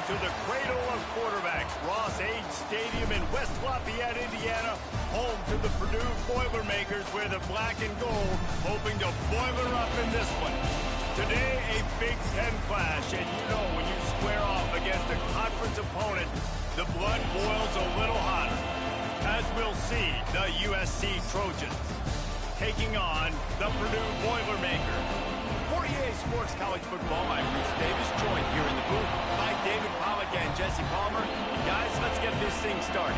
to the cradle of quarterbacks, Ross Age Stadium in West Lafayette, Indiana, home to the Purdue Boilermakers, where the black and gold hoping to boiler up in this one. Today, a Big Ten clash, and you know when you square off against a conference opponent, the blood boils a little hotter. As we'll see, the USC Trojans taking on the Purdue Boilermakers. 48 Sports College Football, I'm Rich Davis, joined here in the booth by David Pollack and Jesse Palmer. And guys, let's get this thing started.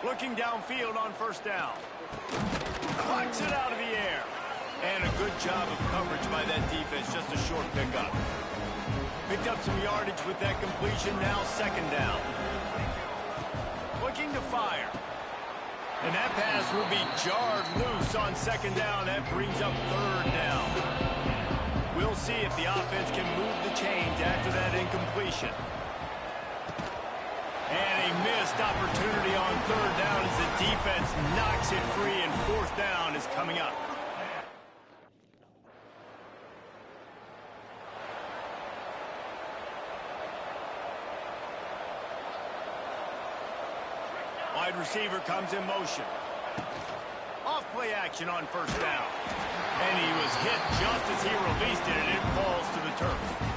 Looking downfield on first down. Clucks it out of the air. And a good job of coverage by that defense. Just a short pickup. Picked up some yardage with that completion. Now second down. Looking to fire. And that pass will be jarred loose on second down. That brings up third down. We'll see if the offense can move the chains after that incompletion. And a missed opportunity on third down as the defense knocks it free, and fourth down is coming up. Wide receiver comes in motion. Off play action on first down. And he was hit just as he released it, and it falls to the turf.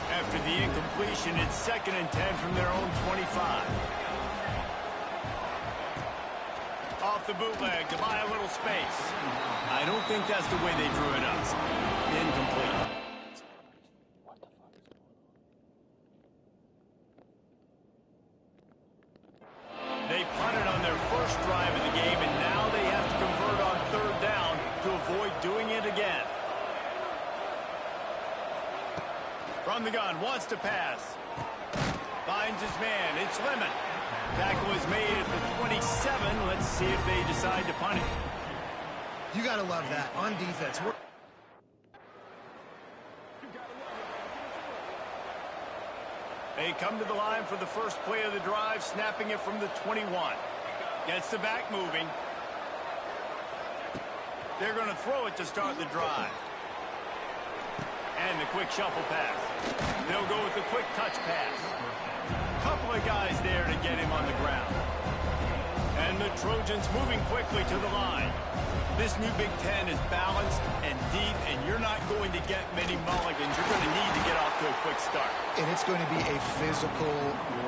After the incompletion, it's 2nd and 10 from their own 25. Off the bootleg to buy a little space. I don't think that's the way they drew it up. Incomplete. They punted on their first drive of the game, and now they have to convert on third down to avoid doing it again. From the gun, wants to pass. Finds his man. It's Lemon. Tackle is made at the 27. Let's see if they decide to punt it. You got to love that. On defense. They come to the line for the first play of the drive, snapping it from the 21. Gets the back moving. They're going to throw it to start the drive. And the quick shuffle pass. They'll go with the quick touch pass. Couple of guys there to get him on the ground. And the Trojans moving quickly to the line. This new Big Ten is balanced and deep, and you're not going to get many mulligans. You're going to need to get off to a quick start. And it's going to be a physical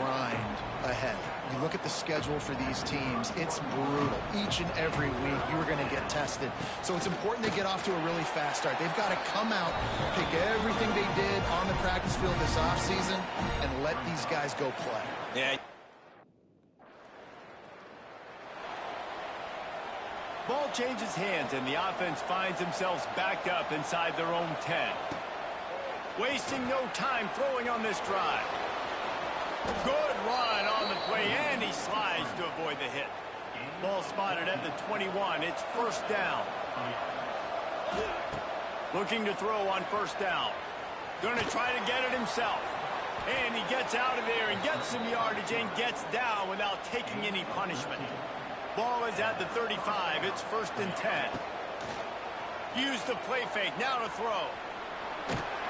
grind ahead. You look at the schedule for these teams, it's brutal. Each and every week, you're going to get tested. So it's important to get off to a really fast start. They've got to come out, pick everything they did on the practice field this offseason, and let these guys go play. Yeah. Ball changes hands, and the offense finds themselves backed up inside their own 10. Wasting no time throwing on this drive. Good run on the play, and he slides to avoid the hit. Ball spotted at the 21. It's first down. Looking to throw on first down. Going to try to get it himself. And he gets out of there and gets some yardage and gets down without taking any punishment. Ball is at the 35. It's 1st and 10. Use the play fake. Now to throw.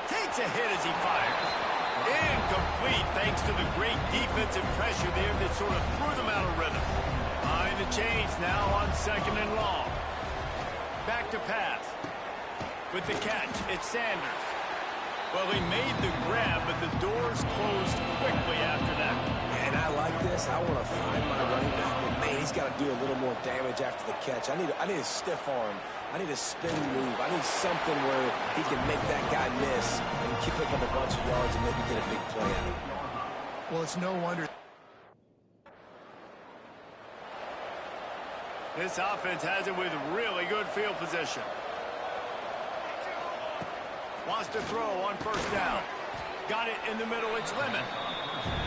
Takes a hit as he fires. Incomplete thanks to the great defensive pressure there that sort of threw them out of rhythm. Behind the chains now on 2nd and long. Back to pass. With the catch, it's Sanders. Well, he made the grab, but the doors closed quickly after that. And I like this. I want to find my running back, but man, he's got to do a little more damage after the catch. I need a stiff arm. I need a spin move. I need something where he can make that guy miss and pick up a bunch of yards and maybe get a big play out of it. Well, it's no wonder. This offense has it with really good field position. Wants to throw on first down. Got it in the middle. It's Lemon.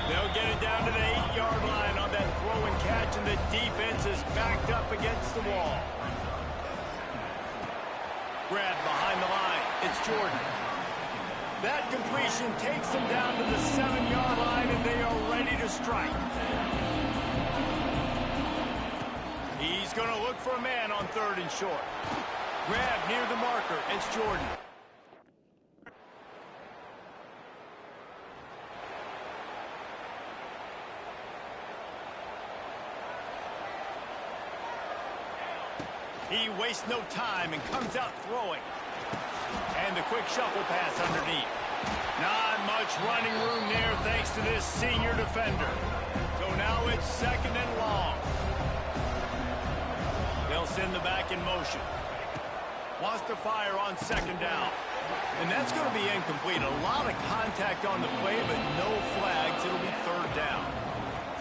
They'll get it down to the 8-yard line on that throw and catch, and the defense is backed up against the wall. Grab behind the line. It's Jordan. That completion takes them down to the 7-yard line, and they are ready to strike. He's going to look for a man on 3rd and short. Grab near the marker. It's Jordan. He wastes no time and comes out throwing. And the quick shuffle pass underneath. Not much running room there thanks to this senior defender. So now it's 2nd and long. They'll send the back in motion. Wants to fire on 2nd down. And that's going to be incomplete. A lot of contact on the play, but no flags. It'll be 3rd down.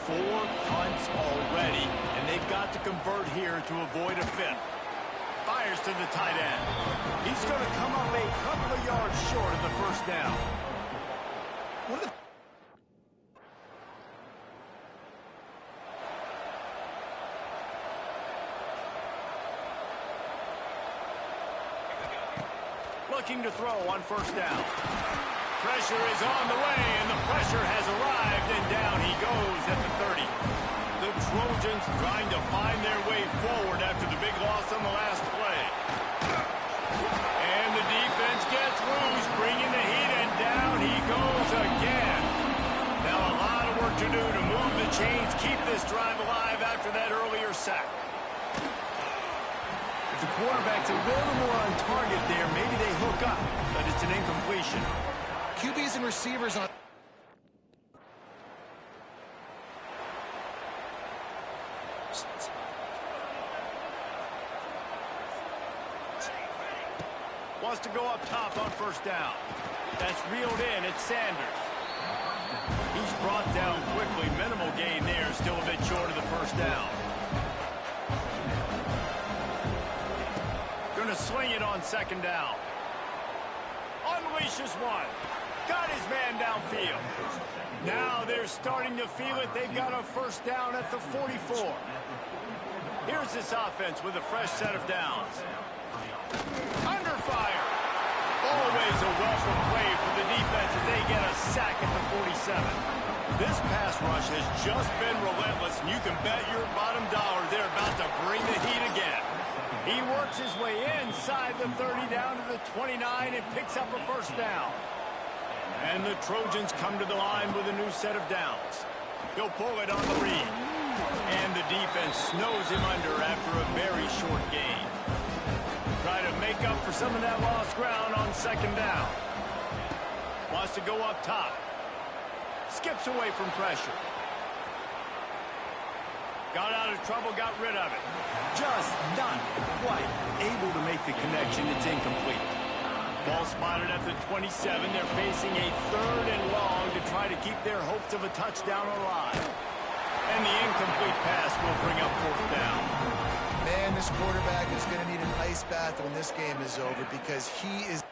4 punts already, and they've got to convert here to avoid a 5th. Fires to the tight end. He's going to come up a couple of yards short of the 1st down. Looking to throw on 1st down. Pressure is on the way, and the pressure has arrived, and down he goes at the 30. The Trojans trying to find their way forward after the big loss on the last play. And the defense gets loose, bringing the heat, and down he goes again. Now a lot of work to do to move the chains, keep this drive alive after that earlier sack. If the quarterback's a little more on target there, maybe they hook up, but it's an incompletion. QBs and receivers on... Wants to go up top on 1st down. That's reeled in. It's Sanders. He's brought down quickly. Minimal gain there. Still a bit short of the 1st down. Going to swing it on 2nd down. Unleashes one. Got his man downfield. Now they're starting to feel it. They've got a 1st down at the 44. Here's this offense with a fresh set of downs. Under fire. Always a welcome play for the defense as they get a sack at the 47. This pass rush has just been relentless, and you can bet your bottom dollar they're about to bring the heat again. He works his way inside the 30 down to the 29 and picks up a 1st down. And the Trojans come to the line with a new set of downs. He'll pull it on the read. And the defense snows him under after a very short gain. Try to make up for some of that lost ground on 2nd down. Wants to go up top. Skips away from pressure. Got out of trouble, got rid of it. Just not quite able to make the connection. It's incomplete. Ball spotted at the 27. They're facing a 3rd and long to try to keep their hopes of a touchdown alive. And the incomplete pass will bring up 4th down. Man, this quarterback is going to need an ice bath when this game is over because he is...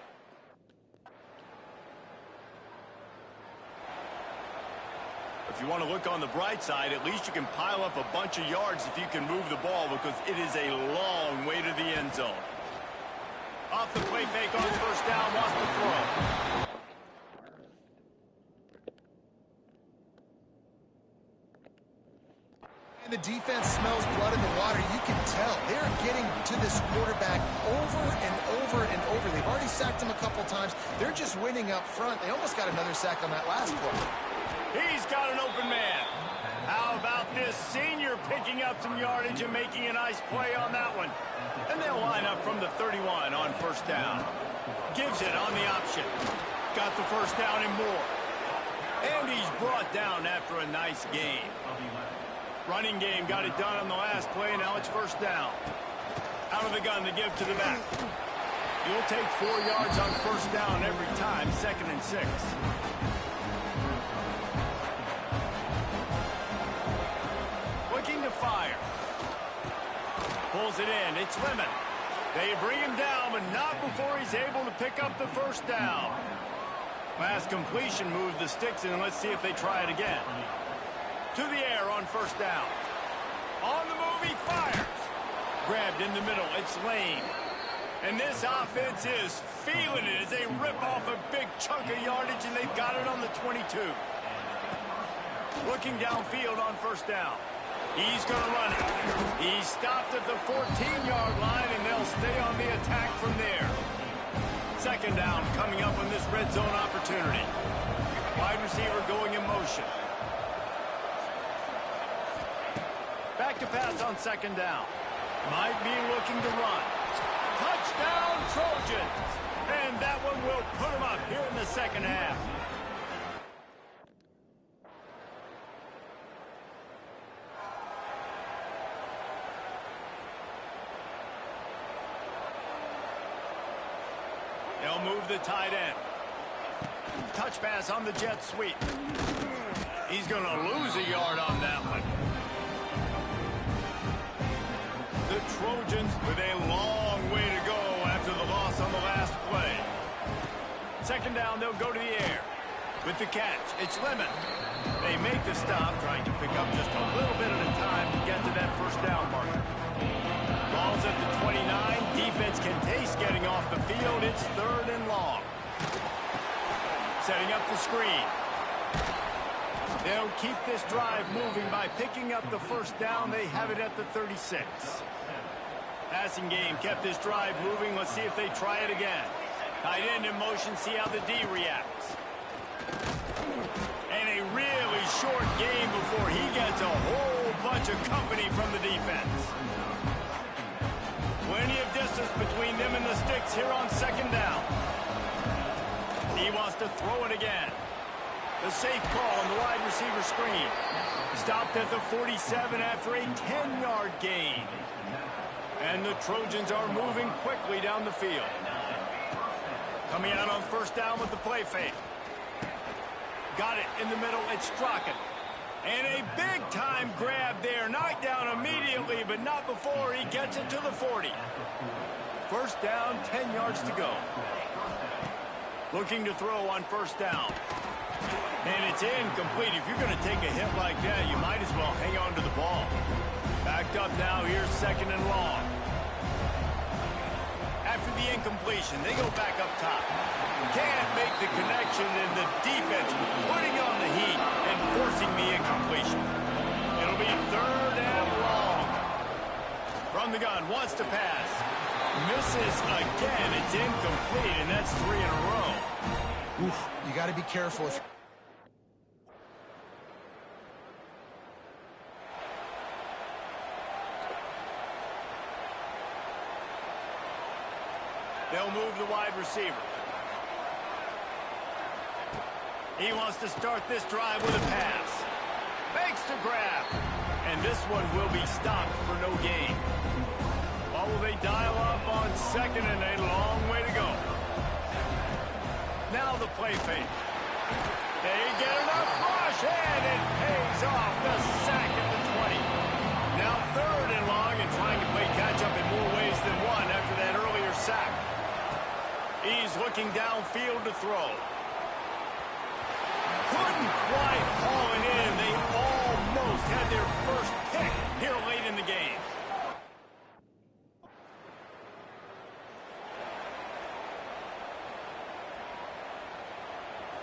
If you want to look on the bright side, at least you can pile up a bunch of yards if you can move the ball because it is a long way to the end zone. Off the play fake on 1st down, wants to throw. And the defense smells blood in the water. You can tell they're getting to this quarterback over and over and over. They've already sacked him a couple times. They're just winning up front. They almost got another sack on that last play. He's got an open man. How about this senior picking up some yardage and making a nice play on that one? And they'll line up from the 31 on 1st down. Gives it on the option. Got the 1st down and more. And he's brought down after a nice game. Running game got it done on the last play. Now it's 1st down. Out of the gun to give to the back. You'll take 4 yards on 1st down every time. 2nd and 6. Looking to fire. Pulls it in. It's Lemon. They bring him down, but not before he's able to pick up the 1st down. Last completion moved the sticks, and let's see if they try it again. To the air on first down. On the move, he fires. Grabbed in the middle, it's Lane. And this offense is feeling it as they rip off a big chunk of yardage, and they've got it on the 22. Looking downfield on first down. He's going to run it. He's stopped at the 14-yard line, and they'll stay on the attack from there. Second down coming up on this red zone opportunity. Wide receiver going in motion. Back to pass on second down. Might be looking to run. Touchdown, Trojans! And that one will put them up here in the second half. They'll move the tight end. Touch pass on the jet sweep. He's going to lose a yard on that one. The Trojans with a long way to go after the loss on the last play. Second down, they'll go to the air. With the catch, it's Lemon. They make the stop, trying to pick up just a little bit at a time to get to that first down marker. Ball's at the 29. Defense can taste getting off the field. It's third and long. Setting up the screen. They'll keep this drive moving by picking up the first down. They have it at the 36. Passing game kept this drive moving. Let's see if they try it again. Tight end in motion, see how the D reacts. And a really short game before he gets a whole bunch of company from the defense. Plenty of distance between them and the sticks here on second down. He wants to throw it again. The safe call on the wide receiver screen. Stopped at the 47 after a 10-yard gain. And the Trojans are moving quickly down the field. Coming out on first down with the play fake. Got it in the middle. It's Strachan. And a big-time grab there. Knocked down immediately, but not before he gets it to the 40. First down, 10 yards to go. Looking to throw on first down. And it's incomplete. If you're going to take a hit like that, you might as well hang on to the ball. Backed up now. Here's second and long. After the incompletion, they go back up top. Can't make the connection, and the defense putting on the heat and forcing the incompletion. It'll be third and long. From the gun, wants to pass. Misses again. It's incomplete, and that's 3 in a row. Oof, you got to be careful. They'll move the wide receiver. He wants to start this drive with a pass. Makes the grab. And this one will be stopped for no gain. Or will they dial up on second, and a long way to go. Now the play fake. They get enough rush, and it pays off. The sack at the 20. Now third and long, and trying to play catch-up in more ways than one after that earlier sack. He's looking downfield to throw. Couldn't quite haul it in. They almost had their first pick here late in the game.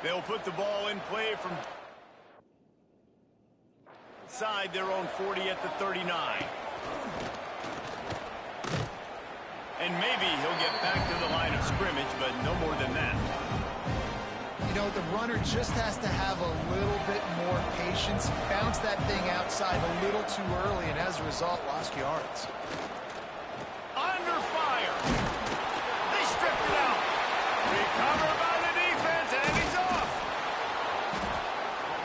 They'll put the ball in play from inside their own 40 at the 39. And maybe he'll get back to the line of scrimmage, but no more than that. You know, the runner just has to have a little bit more patience. Bounce that thing outside a little too early, and as a result, lost yards. Under fire. They stripped it out. Recovered by the defense, and he's off.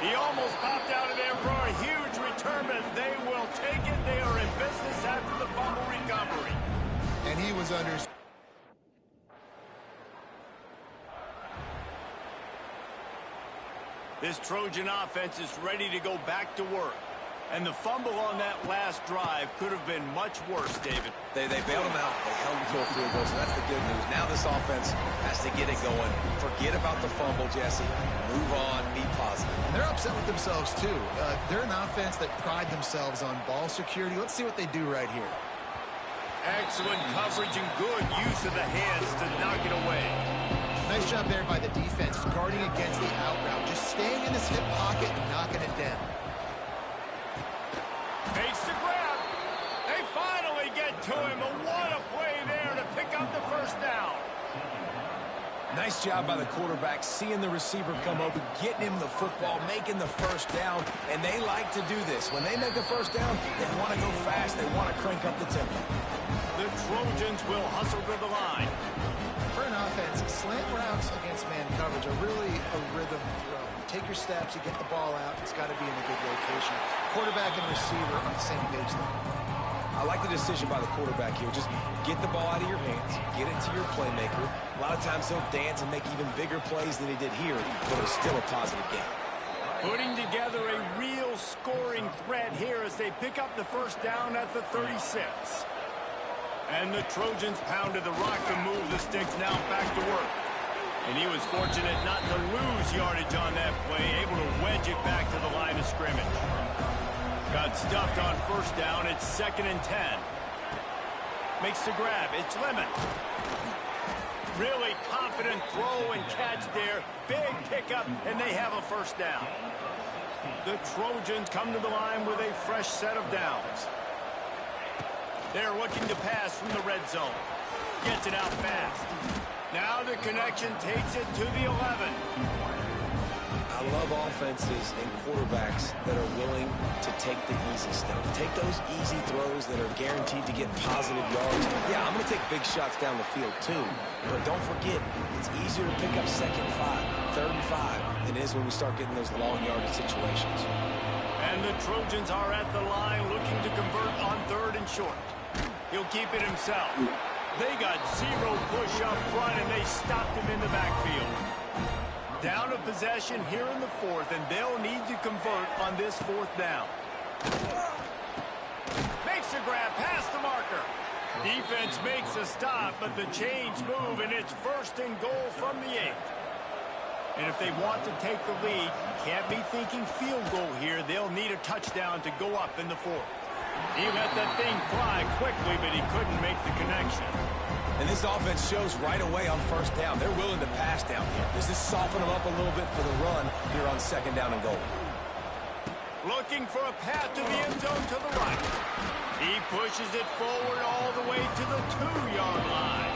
He almost popped out of there for a huge return, but they will take it. They are in business after the fumble recovery. And he was under... This Trojan offense is ready to go back to work. And the fumble on that last drive could have been much worse, David. They bailed him out. They held him to a field goal, so that's the good news. Now this offense has to get it going. Forget about the fumble, Jesse. Move on. Be positive. And they're upset with themselves, too. They're an offense that pride themselves on ball security. Let's see what they do right here. Excellent coverage and good use of the hands to knock it away. Nice job there by the defense, guarding against the out route. Just staying in this hip pocket and knocking it down. Makes the grab. They finally get to him. But what a play there to pick up the first down. Nice job by the quarterback, seeing the receiver come open, getting him the football, making the first down, and they like to do this. When they make a first down, they want to go fast. They want to crank up the tempo. The Trojans will hustle to the line. For an offense, slant routes against man coverage are really a rhythm throw. You take your steps, you get the ball out, it's got to be in a good location. Quarterback and receiver on the same page there. I like the decision by the quarterback here. Just get the ball out of your hands, get it to your playmaker. A lot of times he'll dance and make even bigger plays than he did here, but it was still a positive game. Putting together a real scoring threat here as they pick up the first down at the 36. And the Trojans pounded the rock to move the sticks now back to work. And he was fortunate not to lose yardage on that play, able to wedge it back to the line of scrimmage. Got stuffed on first down. It's 2nd and 10. Makes the grab. It's Lemon. Really confident throw and catch there. Big pickup, and they have a first down. The Trojans come to the line with a fresh set of downs. They're looking to pass from the red zone. Gets it out fast. Now the connection takes it to the 11. I love offenses and quarterbacks that are willing to take the easy stuff. Take those easy throws that are guaranteed to get positive yards. Yeah, I'm going to take big shots down the field too. But don't forget, it's easier to pick up 2nd and 5, 3rd and 5 than it is when we start getting those long yardage situations. And the Trojans are at the line looking to convert on 3rd and short. He'll keep it himself. They got zero push up front, and they stopped him in the backfield. Down a possession here in the 4th, and they'll need to convert on this 4th down. Makes a grab past the marker. Defense makes a stop, but the chains move, and it's 1st and goal from the 8th. And if they want to take the lead, can't be thinking field goal here. They'll need a touchdown to go up in the 4th. He let that thing fly quickly, but he couldn't make the connection. And this offense shows right away on first down. They're willing to pass down here. This is softening them up a little bit for the run here on 2nd down and goal. Looking for a path to the end zone to the right. He pushes it forward all the way to the 2-yard line.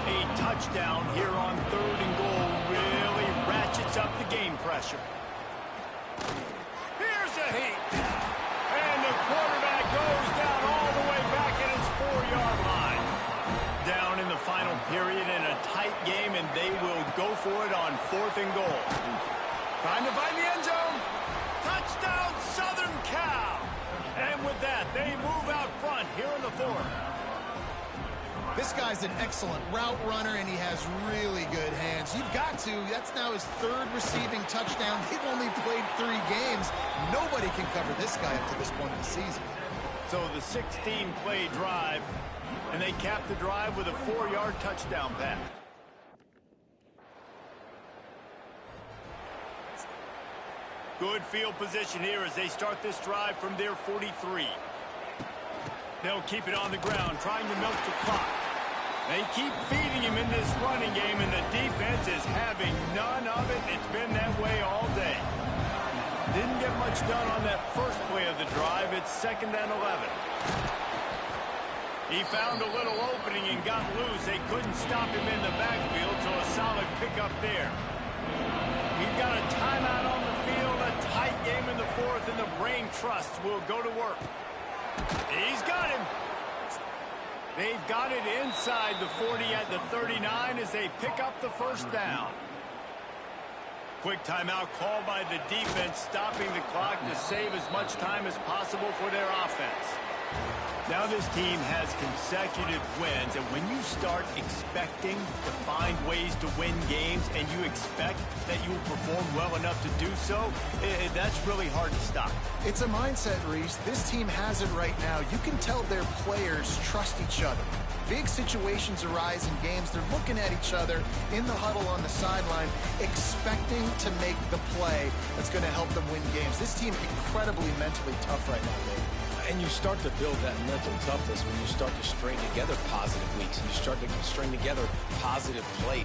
A touchdown here on 3rd and goal really ratchets up the game pressure. Here's a heat. And the quarterback goes down all the way back at his 4-yard line. Down in the final period in a tight game, and they will go for it on 4th and goal. Trying to find the end zone. Touchdown, Southern Cal. And with that, they move out front here in the 4th. This guy's an excellent route runner, and he has really good hands. You've got to. That's now his 3rd receiving touchdown. They've only played 3 games. Nobody can cover this guy up to this point in the season. So the 16-play drive, and they cap the drive with a 4-yard touchdown pass. Good field position here as they start this drive from their 43. They'll keep it on the ground, trying to milk the clock. They keep feeding him in this running game, and the defense is having none of it. It's been that way all day. Didn't get much done on that first play of the drive. It's 2nd and 11. He found a little opening and got loose. They couldn't stop him in the backfield, so a solid pickup there. We've got a timeout on the field, a tight game in the 4th, and the brain trust will go to work. He's got him. They've got it inside the 40 at the 39 as they pick up the first down. Quick timeout called by the defense, stopping the clock to save as much time as possible for their offense. Now this team has consecutive wins, and when you start expecting to find ways to win games and you expect that you will perform well enough to do so, that's really hard to stop. It's a mindset, Reese. This team has it right now. You can tell their players trust each other. Big situations arise in games. They're looking at each other in the huddle on the sideline, expecting to make the play that's going to help them win games. This team incredibly mentally tough right now, Dave. And you start to build that mental toughness when you start to string together positive weeks and you string together positive play.